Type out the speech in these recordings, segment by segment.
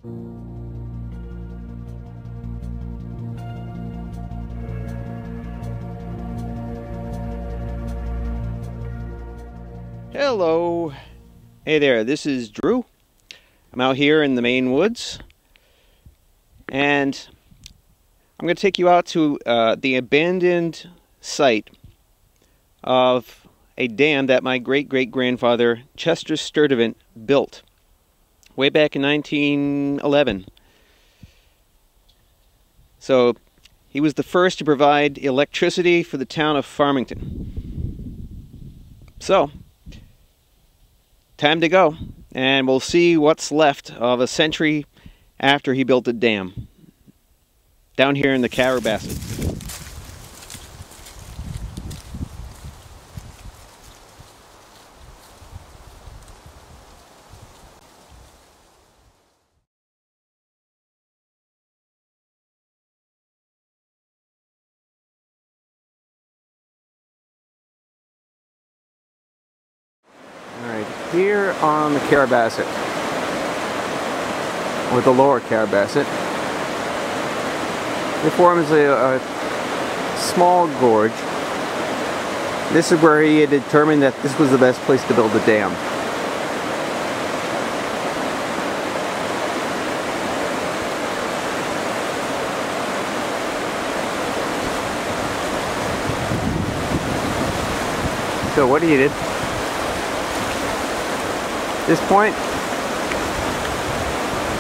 Hello. Hey there, this is Drew. I'm out here in the Maine woods, and I'm going to take you out to the abandoned site of a dam that my great-great-grandfather Chester Sturtevant built way back in 1911. So he was the first to provide electricity for the town of Farmington. So time to go, and we'll see what's left of a century after he built the dam down here in the Carrabassett. Alright, here on the Carrabassett, or the lower Carrabassett, it forms a small gorge. This is where he had determined that this was the best place to build a dam. So what he did, at this point,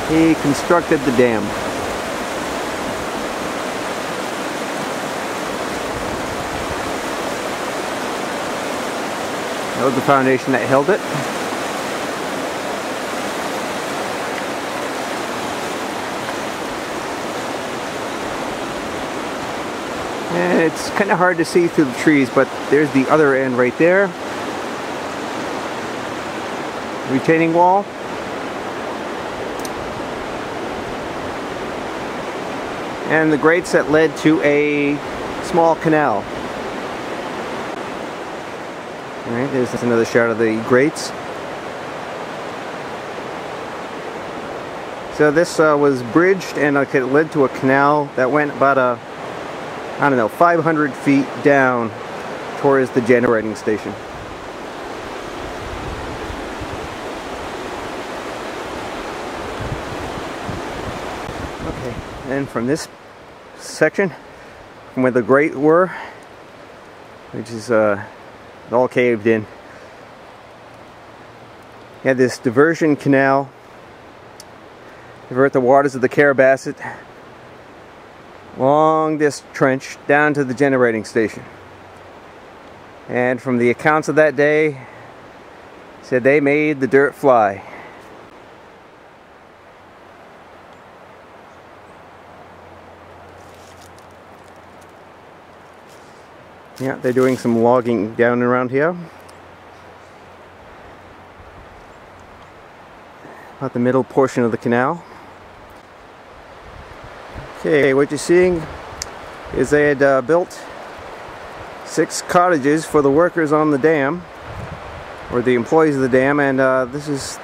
he constructed the dam. That was the foundation that held it. And it's kind of hard to see through the trees, but there's the other end right there. Retaining wall. And the grates that led to a small canal. Alright, there's another shot of the grates. So this was bridged, and it led to a canal that went about I don't know, 500 feet down towards the generating station. Okay, and from this section, from where the grate were, which is all caved in, you had this diversion canal, divert the waters of the Carrabassett along this trench down to the generating station. And from the accounts of that day, said they made the dirt fly. Yeah, they're doing some logging down around here. About the middle portion of the canal. Okay, what you're seeing is they had built 6 cottages for the workers on the dam, or the employees of the dam, and this is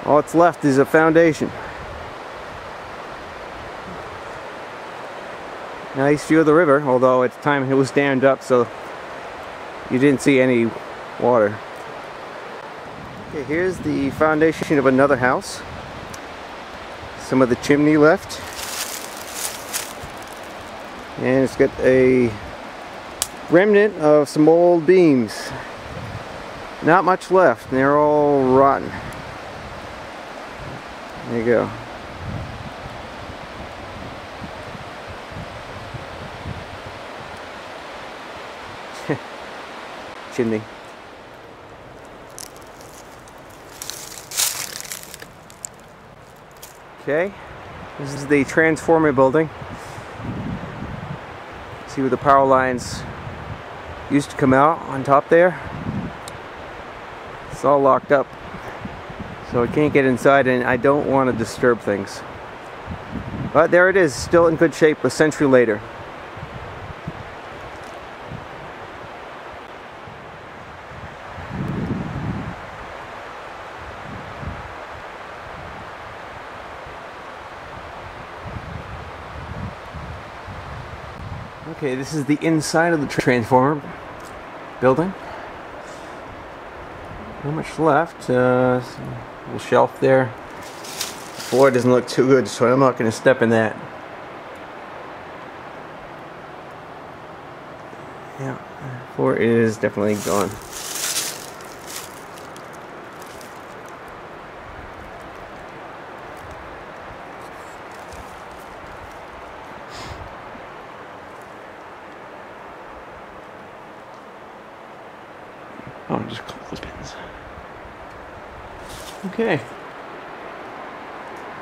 all that's left is a foundation. Nice view of the river, although at the time it was dammed up, so you didn't see any water. Okay, here's the foundation of another house. Some of the chimney left, and it's got a remnant of some old beams. Not much left, and they're all rotten. There you go. Chimney. Okay, this is the transformer building. See where the power lines used to come out on top there? It's all locked up, so I can't get inside, and I don't want to disturb things. But there it is, still in good shape a century later. Okay, this is the inside of the transformer building. Not much left. Little shelf there. The floor doesn't look too good, so I'm not going to step in that. Yeah, the floor is definitely gone. Oh, just close pins. Okay.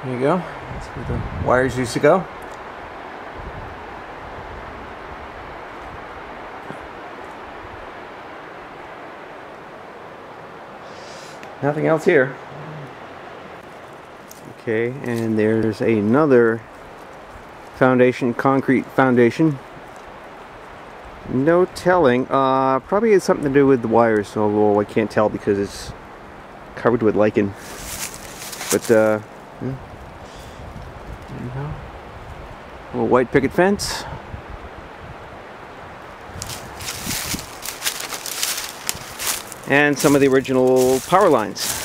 There you go. That's where the wires used to go. Nothing else here. Okay, and there's another foundation, concrete foundation. No telling. Probably has something to do with the wires, although I can't tell because it's covered with lichen. But there you go. A little white picket fence. And some of the original power lines.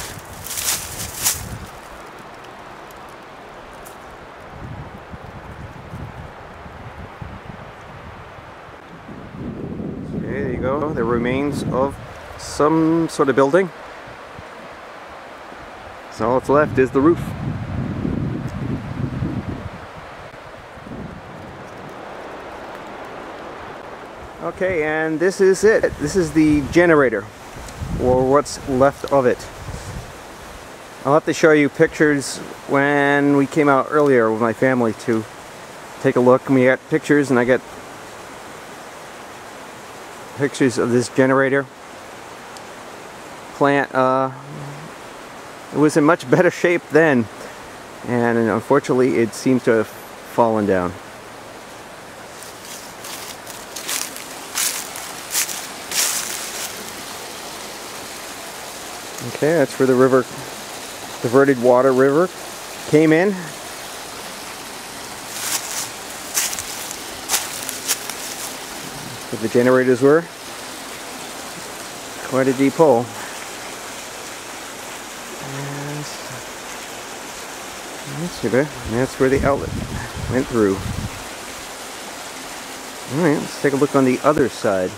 Okay, there you go. The remains of some sort of building. So all that's left is the roof. Okay, and this is it. This is the generator, or what's left of it. I'll have to show you pictures when we came out earlier with my family to take a look. And we got pictures, and I got pictures of this generator plant. It was in much better shape then, and unfortunately it seems to have fallen down. Okay, that's where the river, diverted water river, came in. Where the generators were. Quite a deep hole. And that's where the outlet went through. Alright, let's take a look on the other side.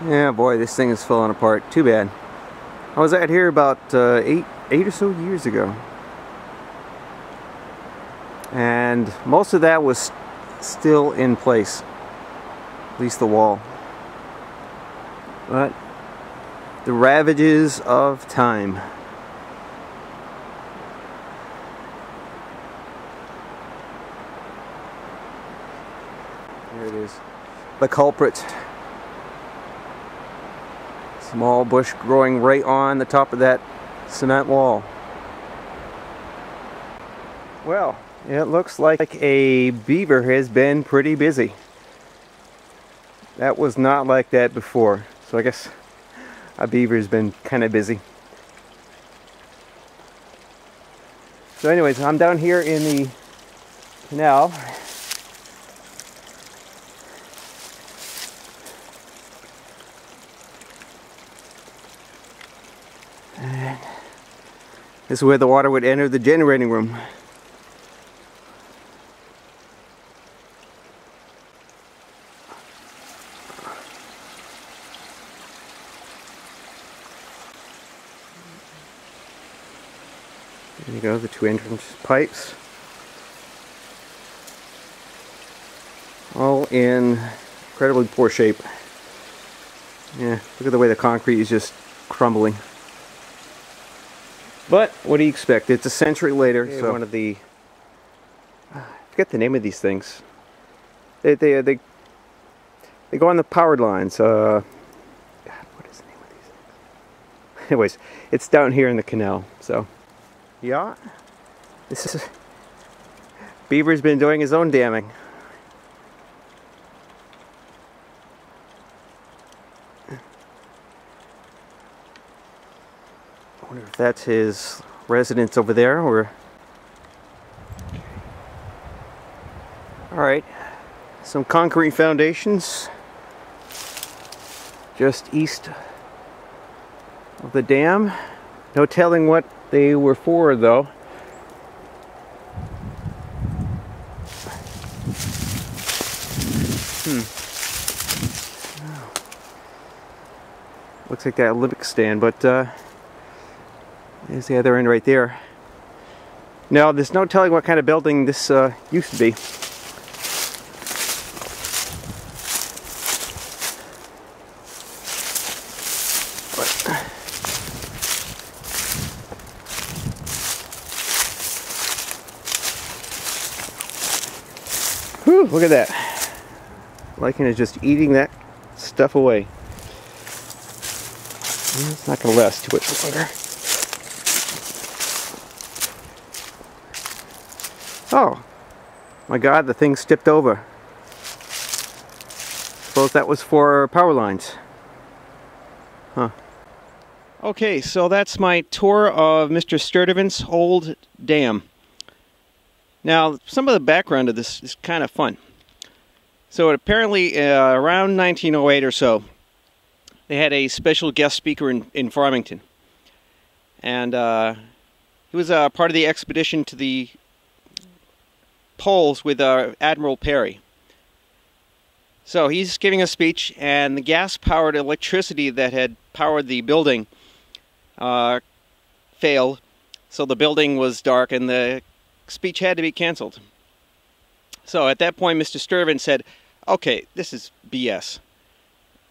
Yeah, boy, this thing is falling apart. Too bad. I was out here about eight or so years ago. And most of that was still in place. At least the wall. But the ravages of time. There it is. The culprit. Small bush growing right on the top of that cement wall. Well, it looks like a beaver has been pretty busy. That was not like that before. So I guess a beaver's been kind of busy. So anyways, I'm down here in the canal. And this is where the water would enter the generating room. There you go, the two entrance pipes. All in incredibly poor shape. Yeah, look at the way the concrete is just crumbling. But what do you expect? It's a century later, so one of the... I forget the name of these things. They go on the powered lines. God, what is the name of these things? Anyways, it's down here in the canal, so... Yeah, this is... Beaver's been doing his own damming. I wonder if that's his residents over there. Alright, some concrete foundations just east of the dam. No telling what they were for, though. Looks like that Olympic stand, but there's the other end right there. Now, there's no telling what kind of building this used to be. Whew, look at that. Lichen is just eating that stuff away. It's not going to last too much longer. Oh, my God, the thing tipped over. Suppose that was for power lines. Huh. Okay, so that's my tour of Mr. Sturtevant's old dam. Now, some of the background of this is kind of fun. So apparently around 1908 or so, they had a special guest speaker in Farmington. And he was part of the expedition to the poles with Admiral Perry. So he's giving a speech, and the gas-powered electricity that had powered the building failed. So the building was dark, and the speech had to be canceled. So at that point, Mr. Sturtevant said, okay, this is BS.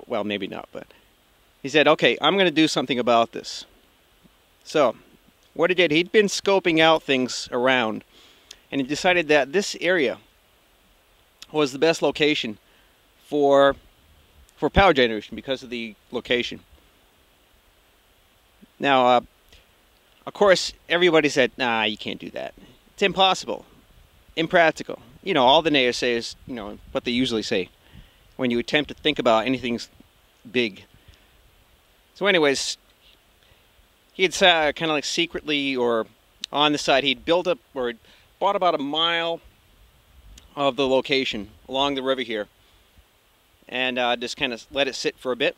Well, maybe not, but he said, okay, I'm going to do something about this. So what he did, he'd been scoping out things around, and he decided that this area was the best location for power generation because of the location. Now, of course, everybody said, nah, you can't do that. It's impossible. Impractical. You know, all the naysayers, you know, what they usually say when you attempt to think about anything big. So anyways, he had kind of like secretly or on the side, he'd built up or bought about a mile of the location along the river here, and just kind of let it sit for a bit.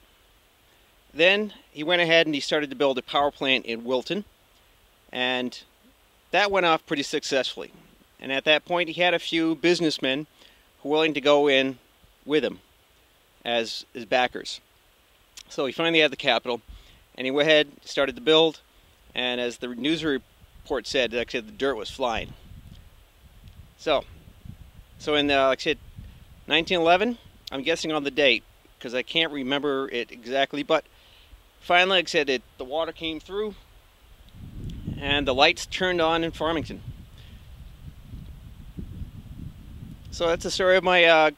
Then he went ahead and he started to build a power plant in Wilton, and that went off pretty successfully. And at that point, he had a few businessmen who were willing to go in with him as his backers. So he finally had the capital, and he went ahead, started to build, and as the news report said, actually the dirt was flying. So in like I said, 1911, I'm guessing on the date because I can't remember it exactly, but finally, like I said, the water came through, and the lights turned on in Farmington. So that's the story of my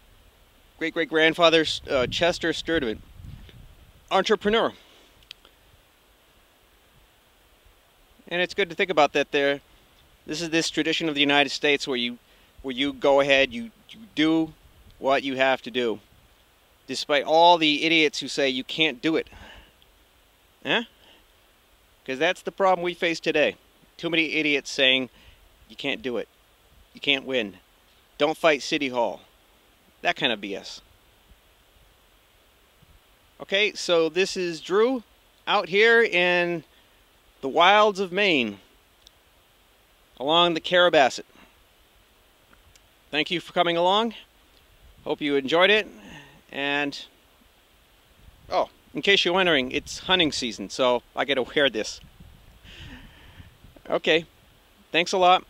great-great-grandfather, Chester Sturtevant, entrepreneur. And it's good to think about that. This is this tradition of the United States where you go ahead, you do what you have to do, despite all the idiots who say you can't do it. Huh? Because that's the problem we face today. Too many idiots saying you can't do it, you can't win, don't fight City Hall, that kind of BS. Okay, so this is Drew out here in the wilds of Maine along the Carrabassett. Thank you for coming along. Hope you enjoyed it. And oh, in case you're wondering, it's hunting season, so I gotta wear this. Okay, thanks a lot.